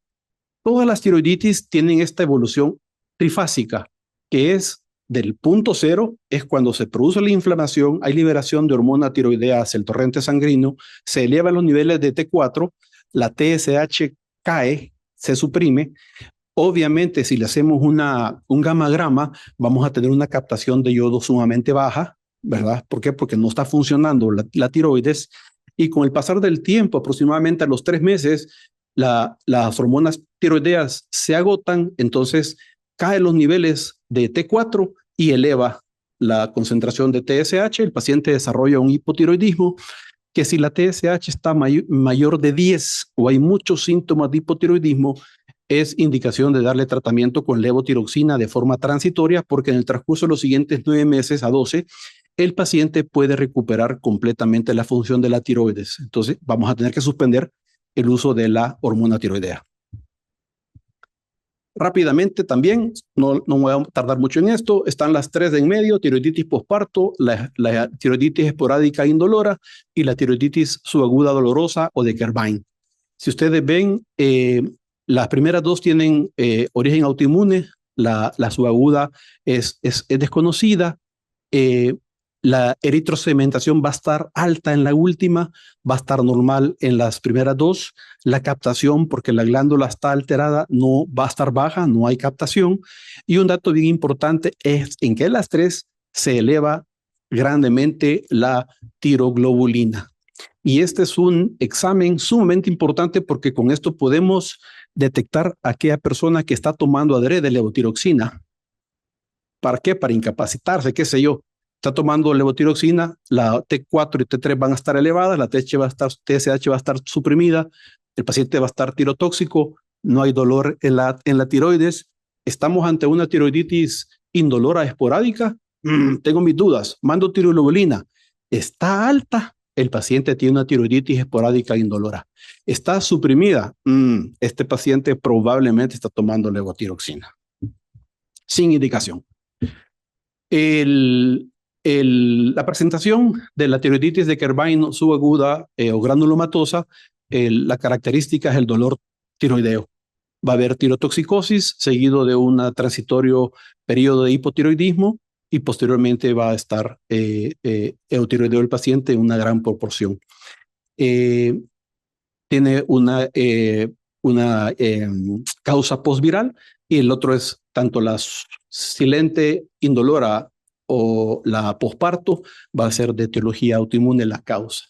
S2: Todas las tiroiditis tienen esta evolución trifásica, que es del punto cero, es cuando se produce la inflamación, hay liberación de hormona tiroidea hacia el torrente sanguíneo, se elevan los niveles de T4, la TSH cae, se suprime. Obviamente, si le hacemos un gamagrama, vamos a tener una captación de yodo sumamente baja, ¿verdad? ¿Por qué? Porque no está funcionando la tiroides, y con el pasar del tiempo, aproximadamente a los 3 meses, las hormonas tiroideas se agotan, entonces caen los niveles de T4 y eleva la concentración de TSH. El paciente desarrolla un hipotiroidismo que, si la TSH está mayor de 10 o hay muchos síntomas de hipotiroidismo, es indicación de darle tratamiento con levotiroxina de forma transitoria, porque en el transcurso de los siguientes 9 meses a 12, el paciente puede recuperar completamente la función de la tiroides. Entonces vamos a tener que suspender el uso de la hormona tiroidea. Rápidamente también, no voy a tardar mucho en esto, están las 3 de en medio: tiroiditis posparto, la tiroiditis esporádica indolora y la tiroiditis subaguda dolorosa o Decker-Vine. Si ustedes ven, las primeras dos tienen origen autoinmune, la subaguda es desconocida. La eritrosedimentación va a estar alta en la última, va a estar normal en las primeras dos. La captación, porque la glándula está alterada, no va a estar baja, no hay captación. Y un dato bien importante es en que en las 3 se eleva grandemente la tiroglobulina. Y este es un examen sumamente importante porque con esto podemos detectar a aquella persona que está tomando adrede levotiroxina. ¿Para qué? Para incapacitarse, qué sé yo. Está tomando levotiroxina, la T4 y T3 van a estar elevadas, la TSH va a estar suprimida, el paciente va a estar tirotóxico, no hay dolor en la tiroides. ¿Estamos ante una tiroiditis indolora esporádica? Tengo mis dudas. Mando tiroglobulina. ¿Está alta? El paciente tiene una tiroiditis esporádica indolora. ¿Está suprimida? Este paciente probablemente está tomando levotiroxina. Sin indicación. La presentación de la tiroiditis de Kerbein subaguda o granulomatosa, la característica es el dolor tiroideo. Va a haber tirotoxicosis seguido de un transitorio periodo de hipotiroidismo y posteriormente va a estar eutiroideo del paciente en una gran proporción. Tiene una causa postviral y el otro es tanto la silente indolora o la posparto, va a ser de etiología autoinmune la causa.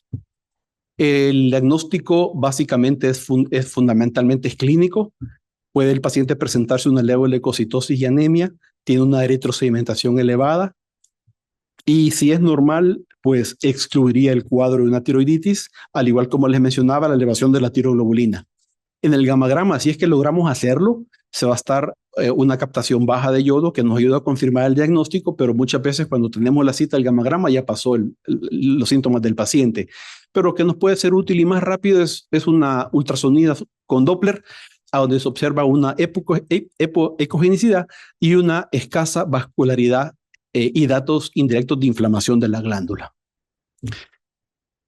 S2: El diagnóstico básicamente es fundamentalmente clínico. Puede el paciente presentarse una leve leucocitosis y anemia, tiene una eritrosedimentación elevada y si es normal, pues excluiría el cuadro de una tiroiditis, al igual como les mencionaba, la elevación de la tiroglobulina. En el gamagrama, si es que logramos hacerlo, se va a estar una captación baja de yodo que nos ayuda a confirmar el diagnóstico, pero muchas veces cuando tenemos la cita del gamagrama ya pasó los síntomas del paciente. Pero lo que nos puede ser útil y más rápido es una ultrasonida con Doppler, a donde se observa una ecogenicidad y una escasa vascularidad y datos indirectos de inflamación de la glándula.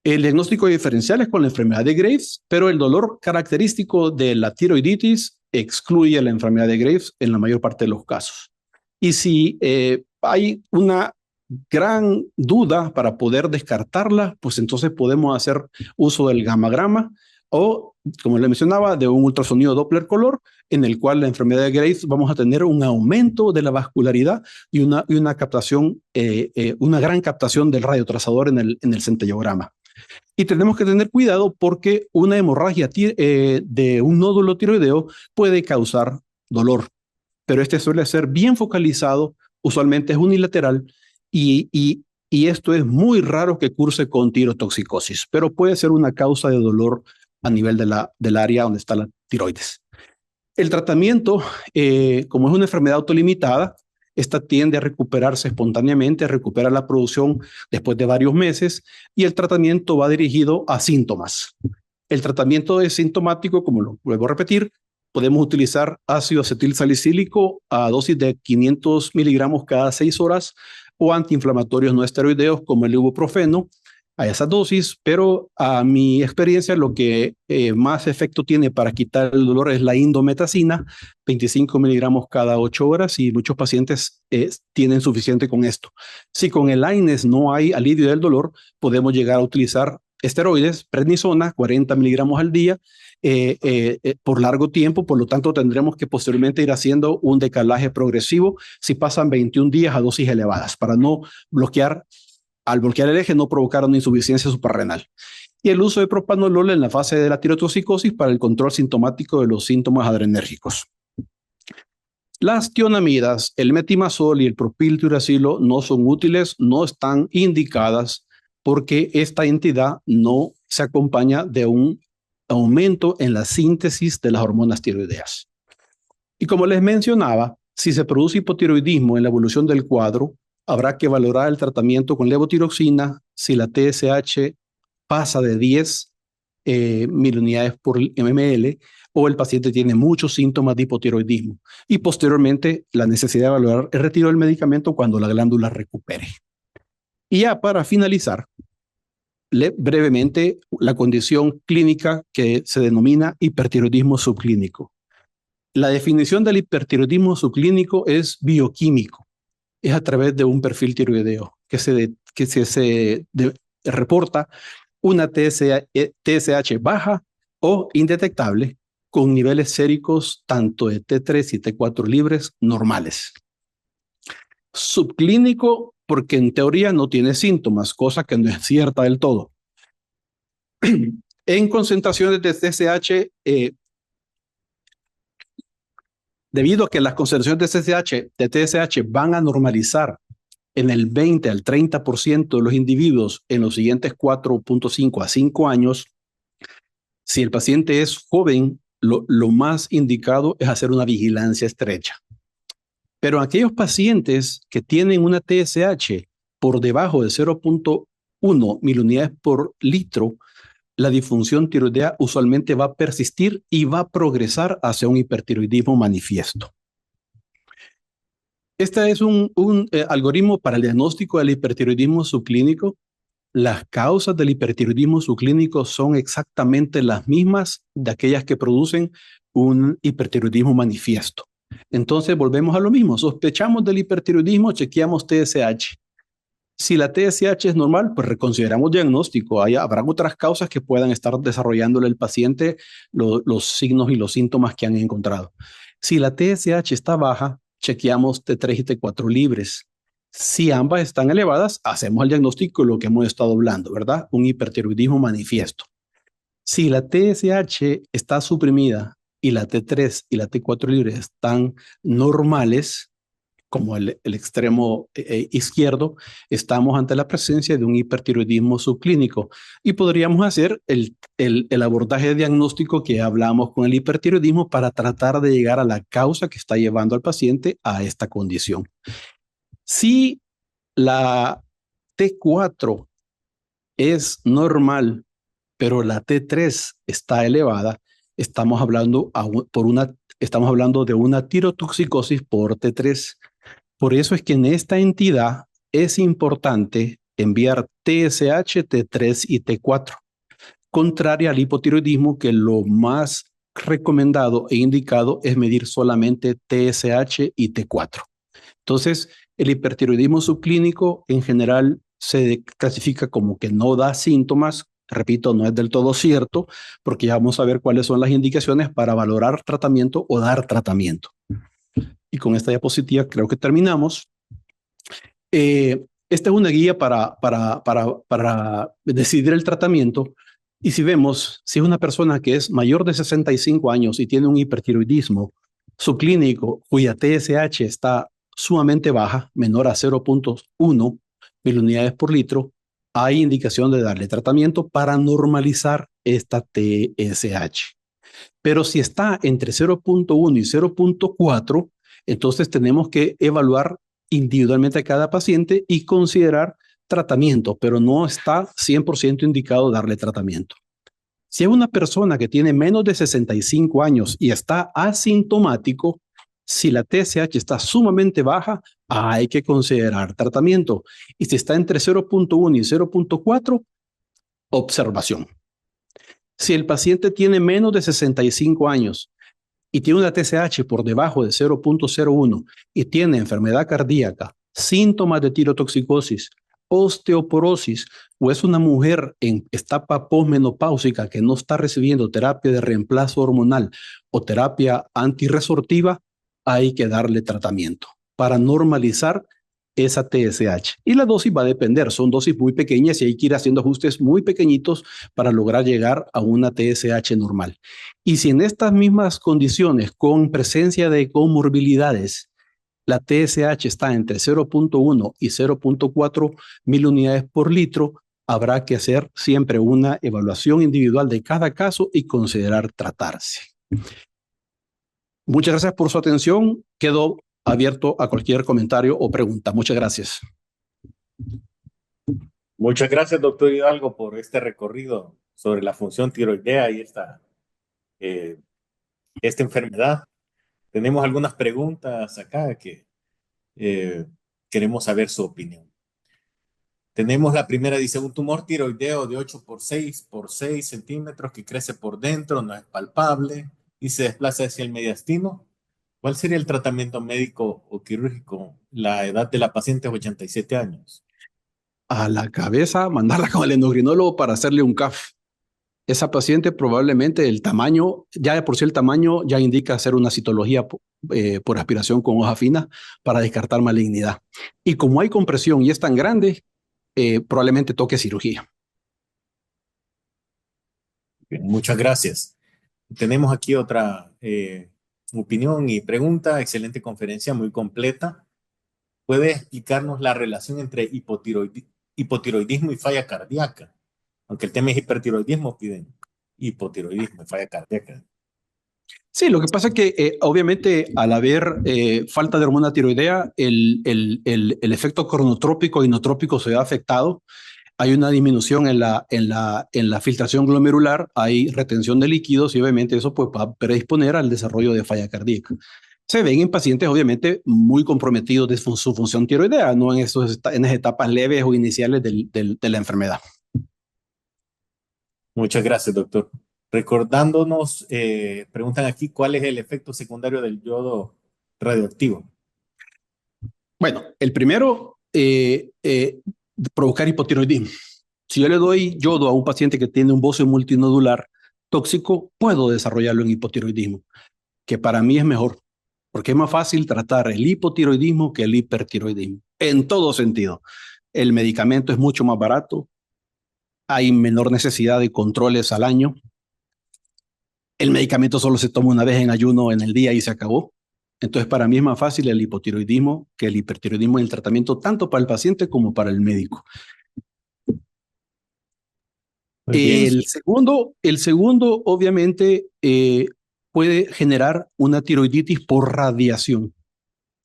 S2: El diagnóstico diferencial es con la enfermedad de Graves, pero el dolor característico de la tiroiditis excluye la enfermedad de Graves en la mayor parte de los casos. Y si hay una gran duda para poder descartarla, pues entonces podemos hacer uso del gamagrama o, como le mencionaba, de un ultrasonido Doppler color, en el cual la enfermedad de Graves vamos a tener un aumento de la vascularidad y una captación, una gran captación del radiotrazador en el centellograma. Y tenemos que tener cuidado porque una hemorragia de un nódulo tiroideo puede causar dolor, pero este suele ser bien focalizado, usualmente es unilateral y esto es muy raro que curse con tirotoxicosis, pero puede ser una causa de dolor a nivel del área donde está la tiroides. El tratamiento, como es una enfermedad autolimitada, esta tiende a recuperarse espontáneamente, recupera la producción después de varios meses y el tratamiento va dirigido a síntomas. El tratamiento es sintomático, como lo vuelvo a repetir, podemos utilizar ácido acetilsalicílico a dosis de 500 miligramos cada 6 horas o antiinflamatorios no esteroideos como el ibuprofeno a esa dosis, pero a mi experiencia lo que más efecto tiene para quitar el dolor es la indometacina, 25 miligramos cada 8 horas y muchos pacientes tienen suficiente con esto. Si con el AINES no hay alivio del dolor, podemos llegar a utilizar esteroides, prednisona, 40 miligramos al día, por largo tiempo, por lo tanto tendremos que posteriormente ir haciendo un decalaje progresivo si pasan 21 días a dosis elevadas para no bloquear. Al bloquear el eje no provocar una insuficiencia suprarrenal. Y el uso de propanolol en la fase de la tirotoxicosis para el control sintomático de los síntomas adrenérgicos. Las tionamidas, el metimazol y el propiltiuracilo no son útiles, no están indicadas porque esta entidad no se acompaña de un aumento en la síntesis de las hormonas tiroideas. Y como les mencionaba, si se produce hipotiroidismo en la evolución del cuadro, habrá que valorar el tratamiento con levotiroxina si la TSH pasa de 10 milunidades por ml o el paciente tiene muchos síntomas de hipotiroidismo y posteriormente la necesidad de valorar el retiro del medicamento cuando la glándula recupere. Y ya para finalizar, brevemente la condición clínica que se denomina hipertiroidismo subclínico. La definición del hipertiroidismo subclínico es bioquímico. Es a través de un perfil tiroideo que se reporta una TSH baja o indetectable con niveles séricos tanto de T3 y T4 libres normales. Subclínico porque en teoría no tiene síntomas, cosa que no es cierta del todo. En concentraciones de TSH Debido a que las concentraciones de TSH van a normalizar en el 20 al 30% de los individuos en los siguientes 4.5 a 5 años, si el paciente es joven, lo más indicado es hacer una vigilancia estrecha. Pero aquellos pacientes que tienen una TSH por debajo de 0.1 miliunidades por litro, la disfunción tiroidea usualmente va a persistir y va a progresar hacia un hipertiroidismo manifiesto. Este es un algoritmo para el diagnóstico del hipertiroidismo subclínico. Las causas del hipertiroidismo subclínico son exactamente las mismas de aquellas que producen un hipertiroidismo manifiesto. Entonces volvemos a lo mismo. Sospechamos del hipertiroidismo, chequeamos TSH. Si la TSH es normal, pues reconsideramos diagnóstico. Habrá otras causas que puedan estar desarrollándole al paciente los signos y los síntomas que han encontrado. Si la TSH está baja, chequeamos T3 y T4 libres. Si ambas están elevadas, hacemos el diagnóstico de lo que hemos estado hablando, ¿verdad? Un hipertiroidismo manifiesto. Si la TSH está suprimida y la T3 y la T4 libres están normales, como el extremo izquierdo, estamos ante la presencia de un hipertiroidismo subclínico y podríamos hacer el abordaje diagnóstico que hablamos con el hipertiroidismo para tratar de llegar a la causa que está llevando al paciente a esta condición. Si la T4 es normal, pero la T3 está elevada, estamos hablando de una tirotoxicosis por T3. Por eso es que en esta entidad es importante enviar TSH, T3 y T4, contraria al hipotiroidismo, que lo más recomendado e indicado es medir solamente TSH y T4. Entonces, el hipertiroidismo subclínico en general se clasifica como que no da síntomas. Repito, no es del todo cierto, porque ya vamos a ver cuáles son las indicaciones para valorar tratamiento o dar tratamiento. Y con esta diapositiva creo que terminamos. Esta es una guía para decidir el tratamiento. Y si vemos, si es una persona que es mayor de 65 años y tiene un hipertiroidismo subclínico cuya TSH está sumamente baja, menor a 0.1 milunidades por litro, hay indicación de darle tratamiento para normalizar esta TSH. Pero si está entre 0.1 y 0.4, entonces tenemos que evaluar individualmente a cada paciente y considerar tratamiento, pero no está 100% indicado darle tratamiento. Si es una persona que tiene menos de 65 años y está asintomático, si la TSH está sumamente baja, hay que considerar tratamiento. Y si está entre 0.1 y 0.4, observación. Si el paciente tiene menos de 65 años y tiene una TSH por debajo de 0.01 y tiene enfermedad cardíaca, síntomas de tirotoxicosis, osteoporosis, o es una mujer en etapa posmenopáusica que no está recibiendo terapia de reemplazo hormonal o terapia antirresortiva, hay que darle tratamiento para normalizar esa TSH. Y la dosis va a depender, son dosis muy pequeñas y hay que ir haciendo ajustes muy pequeñitos para lograr llegar a una TSH normal. Y si en estas mismas condiciones, con presencia de comorbilidades, la TSH está entre 0.1 y 0.4 mil unidades por litro, habrá que hacer siempre una evaluación individual de cada caso y considerar tratarse. Muchas gracias por su atención. Quedo abierto a cualquier comentario o pregunta. Muchas gracias.
S1: Muchas gracias, doctor Hidalgo, por este recorrido sobre la función tiroidea y esta enfermedad. Tenemos algunas preguntas acá que queremos saber su opinión. Tenemos la primera, dice, un tumor tiroideo de 8 por 6 por 6 centímetros que crece por dentro, no es palpable y se desplaza hacia el mediastino. ¿Cuál sería el tratamiento médico o quirúrgico? La edad de la paciente es 87 años.
S2: A la cabeza, mandarla con el endocrinólogo para hacerle un CAF. Esa paciente probablemente el tamaño, ya de por sí el tamaño ya indica hacer una citología por aspiración con hoja fina para descartar malignidad. Y como hay compresión y es tan grande, probablemente toque cirugía.
S1: Bien, muchas gracias. Tenemos aquí otra opinión y pregunta. Excelente conferencia, muy completa. ¿Puede explicarnos la relación entre hipotiroidismo y falla cardíaca? Aunque el tema es hipertiroidismo, piden hipotiroidismo y falla cardíaca.
S2: Sí, lo que pasa es que obviamente al haber falta de hormona tiroidea, el efecto cronotrópico e inotrópico se ve afectado. Hay una disminución en la filtración glomerular, hay retención de líquidos y obviamente eso pues, va a predisponer al desarrollo de falla cardíaca. Se ven en pacientes obviamente muy comprometidos de su función tiroidea, no en esas etapas leves o iniciales de la enfermedad.
S1: Muchas gracias, doctor. Recordándonos, preguntan aquí, ¿cuál es el efecto secundario del yodo radioactivo?
S2: Bueno, el primero, provocar hipotiroidismo. Si yo le doy yodo a un paciente que tiene un bocio multinodular tóxico, puedo desarrollarlo en hipotiroidismo, que para mí es mejor, porque es más fácil tratar el hipotiroidismo que el hipertiroidismo, en todo sentido. El medicamento es mucho más barato, hay menor necesidad de controles al año, el medicamento solo se toma una vez en ayuno en el día y se acabó. Entonces, para mí es más fácil el hipotiroidismo que el hipertiroidismo en el tratamiento, tanto para el paciente como para el médico.
S1: Muy bien.
S2: El segundo obviamente, puede generar una tiroiditis por radiación,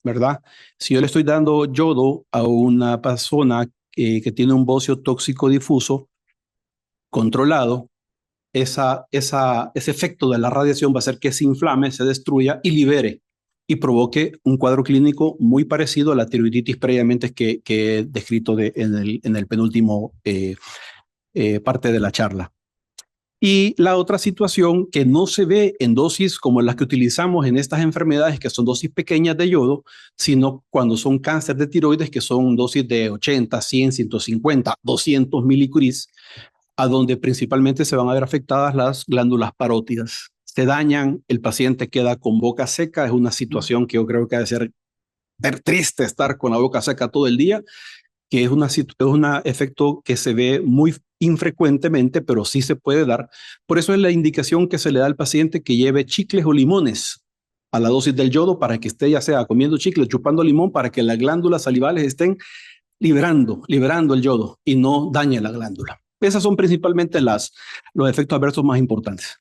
S2: ¿verdad? Si yo le estoy dando yodo a una persona que tiene un bocio tóxico difuso controlado, ese efecto de la radiación va a hacer que se inflame, se destruya y libere y provoque un cuadro clínico muy parecido a la tiroiditis previamente que he descrito en el penúltimo parte de la charla. Y la otra situación que no se ve en dosis como las que utilizamos en estas enfermedades, que son dosis pequeñas de yodo, sino cuando son cáncer de tiroides, que son dosis de 80, 100, 150, 200 milicuris, a donde principalmente se van a ver afectadas las glándulas parótidas. Se dañan, el paciente queda con boca seca, es una situación que yo creo que ha de ser triste estar con la boca seca todo el día, que es un efecto que se ve muy infrecuentemente, pero sí se puede dar. Por eso es la indicación que se le da al paciente que lleve chicles o limones a la dosis del yodo para que esté ya sea comiendo chicles, chupando limón, para que las glándulas salivales estén liberando el yodo y no dañe la glándula. Esas son principalmente los efectos adversos más importantes.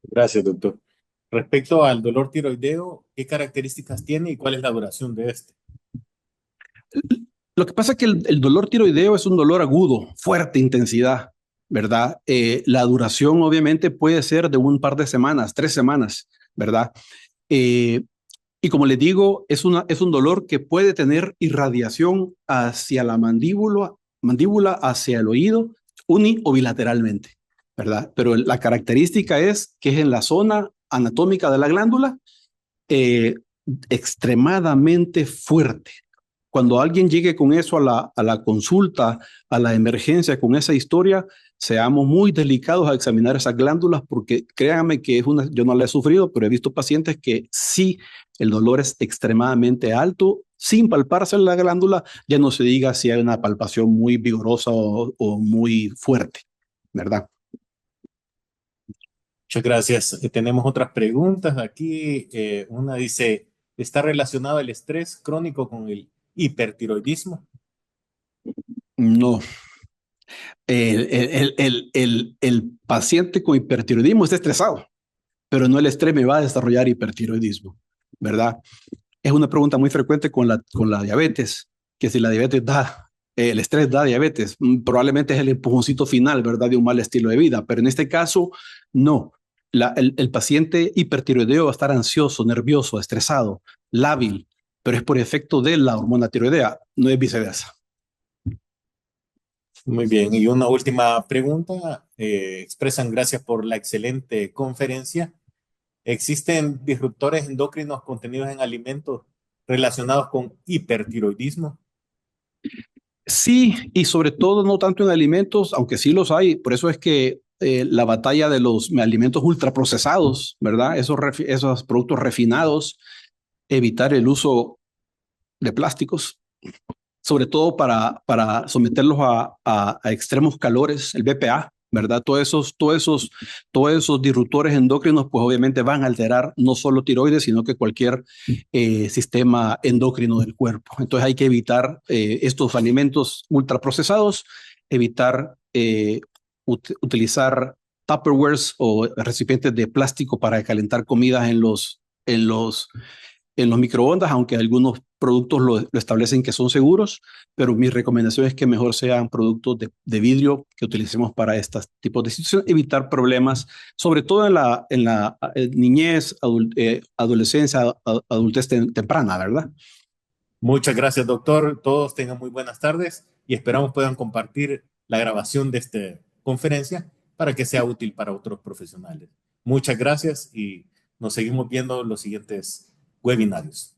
S1: Gracias, doctor. Respecto al dolor tiroideo, ¿qué características tiene y cuál es la duración de este?
S2: Lo que pasa es que el dolor tiroideo es un dolor agudo, fuerte intensidad, ¿verdad? La duración obviamente puede ser de un par de semanas, 3 semanas, ¿verdad? Eh, y como les digo, es un dolor que puede tener irradiación hacia la mandíbula hacia el oído, uni o bilateralmente, ¿verdad? Pero la característica es que es en la zona anatómica de la glándula eh, extremadamente fuerte. Cuando alguien llegue con eso a la consulta, a la emergencia, con esa historia, seamos muy delicados a examinar esas glándulas porque créanme que yo no la he sufrido, pero he visto pacientes que sí, el dolor es extremadamente alto, sin palparse la glándula, ya no se diga si hay una palpación muy vigorosa o muy fuerte, ¿verdad?
S1: Muchas gracias. Tenemos otras preguntas aquí. Una dice, ¿está relacionado el estrés crónico con el hipertiroidismo?
S2: No, el paciente con hipertiroidismo está estresado, pero no el estrés me va a desarrollar hipertiroidismo, ¿verdad? Es una pregunta muy frecuente con la diabetes, que si la diabetes el estrés da diabetes, probablemente es el empujoncito final, ¿verdad? De un mal estilo de vida, pero en este caso, no. El paciente hipertiroideo va a estar ansioso, nervioso, estresado, lábil, pero es por efecto de la hormona tiroidea, no es viceversa.
S1: Muy bien. Y una última pregunta. Expresan gracias por la excelente conferencia. ¿Existen disruptores endocrinos contenidos en alimentos relacionados con hipertiroidismo?
S2: Sí, y sobre todo no tanto en alimentos, aunque sí los hay. Por eso es que la batalla de los alimentos ultraprocesados, ¿verdad? Esos productos refinados, evitar el uso de plásticos, sobre todo para someterlos a extremos calores, el BPA, ¿verdad? Todos esos disruptores endocrinos, pues obviamente van a alterar no solo tiroides, sino que cualquier sistema endocrino del cuerpo. Entonces hay que evitar estos alimentos ultraprocesados, evitar utilizar Tupperwares o recipientes de plástico para calentar comidas en los microondas, aunque algunos productos lo establecen que son seguros, pero mi recomendación es que mejor sean productos de vidrio que utilicemos para estos tipos de situaciones, evitar problemas, sobre todo en la niñez, adolescencia, adultez temprana, ¿verdad?
S1: Muchas gracias, doctor. Todos tengan muy buenas tardes y esperamos puedan compartir la grabación de esta conferencia para que sea útil para otros profesionales. Muchas gracias y nos seguimos viendo en los siguientes webinarios.